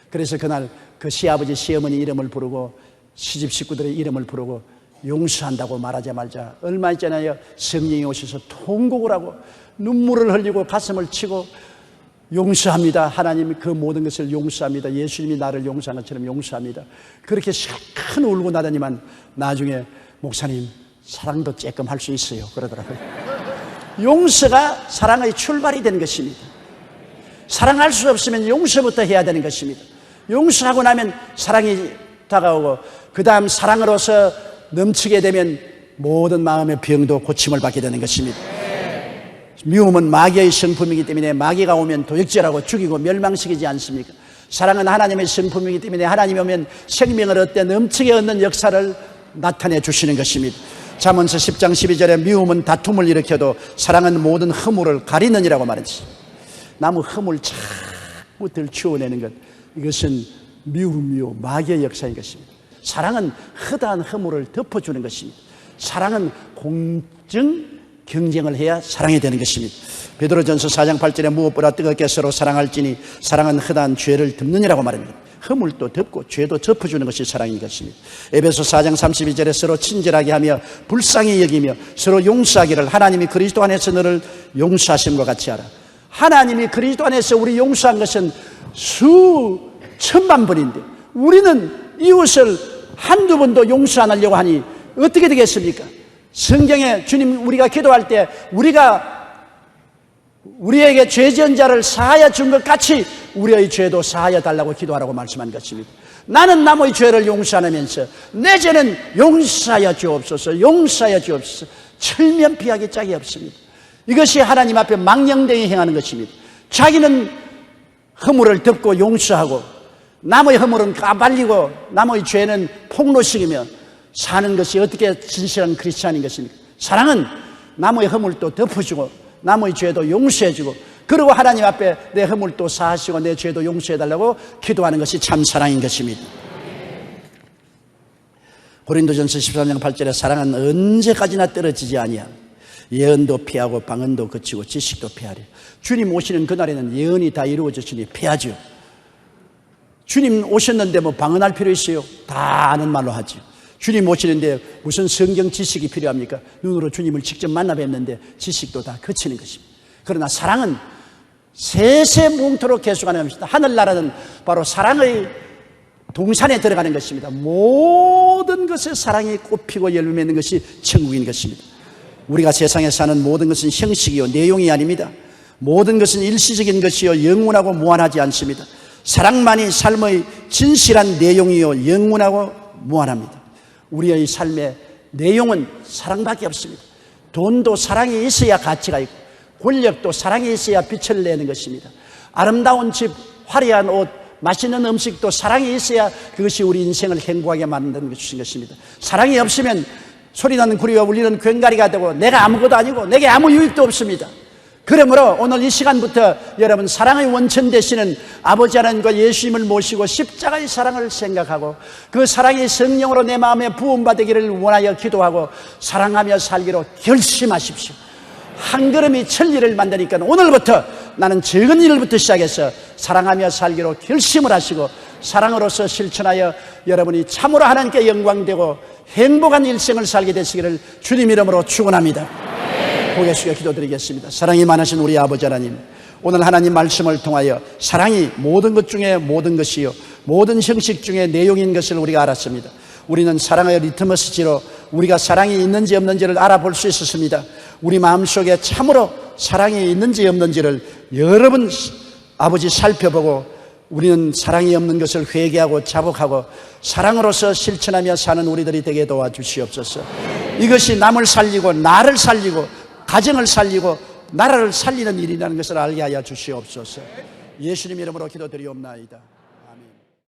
그래서 그날 그 시아버지 시어머니 이름을 부르고 시집 식구들의 이름을 부르고 용서한다고 말하자마자 얼마 있잖아요. 성령이 오셔서 통곡을 하고 눈물을 흘리고 가슴을 치고 용서합니다. 하나님이 그 모든 것을 용서합니다. 예수님이 나를 용서한 것처럼 용서합니다. 그렇게 큰 울고 나더니만 나중에 목사님 사랑도 조금 할 수 있어요 그러더라고요. 용서가 사랑의 출발이 되는 것입니다. 사랑할 수 없으면 용서부터 해야 되는 것입니다. 용서하고 나면 사랑이 다가오고 그 다음 사랑으로서 넘치게 되면 모든 마음의 병도 고침을 받게 되는 것입니다. 미움은 마귀의 성품이기 때문에 마귀가 오면 도역질하고 죽이고 멸망시키지 않습니까? 사랑은 하나님의 성품이기 때문에 하나님이 오면 생명을 얻되 넘치게 얻는 역사를 나타내 주시는 것입니다. 잠언서 10장 12절에 미움은 다툼을 일으켜도 사랑은 모든 허물을 가리느니라고 말했습니다. 나무 허물 자꾸 들추어내는 것, 이것은 미움이요 마귀의 역사인 것입니다. 사랑은 허다한 허물을 덮어주는 것입니다. 사랑은 공정 경쟁을 해야 사랑이 되는 것입니다. 베드로전서 4장 8절에 무엇보다 뜨겁게 서로 사랑할지니 사랑은 허다한 죄를 덮느니라고 말합니다. 허물도 덮고 죄도 덮어주는 것이 사랑인 것입니다. 에베소 4장 32절에 서로 친절하게 하며 불쌍히 여기며 서로 용서하기를 하나님이 그리스도 안에서 너를 용서하심과 같이 하라. 하나님이 그리스도 안에서 우리 용서한 것은 수천만 번인데 우리는 이웃을 한두 번도 용서 안 하려고 하니 어떻게 되겠습니까? 성경에 주님 우리가 기도할 때 우리에게 죄 지은 자를 사하여 준 것 같이 우리의 죄도 사하여 달라고 기도하라고 말씀한 것입니다. 나는 남의 죄를 용서 안 하면서 내 죄는 용서하여 주옵소서, 용서하여 주옵소서. 철면피하기 짝이 없습니다. 이것이 하나님 앞에 망령되이 행하는 것입니다. 자기는 허물을 덮고 용서하고 남의 허물은 까발리고 남의 죄는 폭로시키며 사는 것이 어떻게 진실한 크리스찬인 것입니까? 사랑은 남의 허물도 덮어주고 남의 죄도 용서해주고 그리고 하나님 앞에 내 허물도 사하시고 내 죄도 용서해달라고 기도하는 것이 참 사랑인 것입니다. 고린도전서 13장 8절에 사랑은 언제까지나 떨어지지 아니함. 예언도 피하고 방언도 그치고 지식도 피하리. 주님 오시는 그날에는 예언이 다 이루어졌으니 피하죠. 주님 오셨는데 뭐 방언할 필요 있어요? 다 아는 말로 하죠. 주님 오시는데 무슨 성경 지식이 필요합니까? 눈으로 주님을 직접 만나 뵙는데 지식도 다 거치는 것입니다. 그러나 사랑은 세세뭉토록 계속하는 것입니다. 하늘나라는 바로 사랑의 동산에 들어가는 것입니다. 모든 것에 사랑이 꽃피고 열매 맺는 것이 천국인 것입니다. 우리가 세상에 사는 모든 것은 형식이요 내용이 아닙니다. 모든 것은 일시적인 것이요 영원하고 무한하지 않습니다. 사랑만이 삶의 진실한 내용이요 영원하고 무한합니다. 우리의 삶의 내용은 사랑밖에 없습니다. 돈도 사랑이 있어야 가치가 있고 권력도 사랑이 있어야 빛을 내는 것입니다. 아름다운 집, 화려한 옷, 맛있는 음식도 사랑이 있어야 그것이 우리 인생을 행복하게 만드는 것입니다. 사랑이 없으면 소리나는 구리와 울리는 괭가리가 되고 내가 아무것도 아니고 내게 아무 유익도 없습니다. 그러므로 오늘 이 시간부터 여러분 사랑의 원천 되시는 아버지 하나님과 예수님을 모시고 십자가의 사랑을 생각하고 그 사랑이 성령으로 내 마음에 부음받기를 원하여 기도하고 사랑하며 살기로 결심하십시오. 한 걸음이 천리를 만드니까 오늘부터 나는 적은 일부터 시작해서 사랑하며 살기로 결심을 하시고 사랑으로서 실천하여 여러분이 참으로 하나님께 영광되고 행복한 일생을 살게 되시기를 주님 이름으로 축원합니다. 고개 숙여 기도드리겠습니다. 사랑이 많으신 우리 아버지 하나님, 오늘 하나님 말씀을 통하여 사랑이 모든 것 중에 모든 것이요 모든 형식 중에 내용인 것을 우리가 알았습니다. 우리는 사랑의 리트머스지로 우리가 사랑이 있는지 없는지를 알아볼 수 있었습니다. 우리 마음속에 참으로 사랑이 있는지 없는지를 여러 번 아버지 살펴보고 우리는 사랑이 없는 것을 회개하고 자복하고 사랑으로서 실천하며 사는 우리들이 되게 도와주시옵소서. 이것이 남을 살리고 나를 살리고 가정을 살리고 나라를 살리는 일이라는 것을 알게 하여 주시옵소서. 예수님 이름으로 기도드리옵나이다.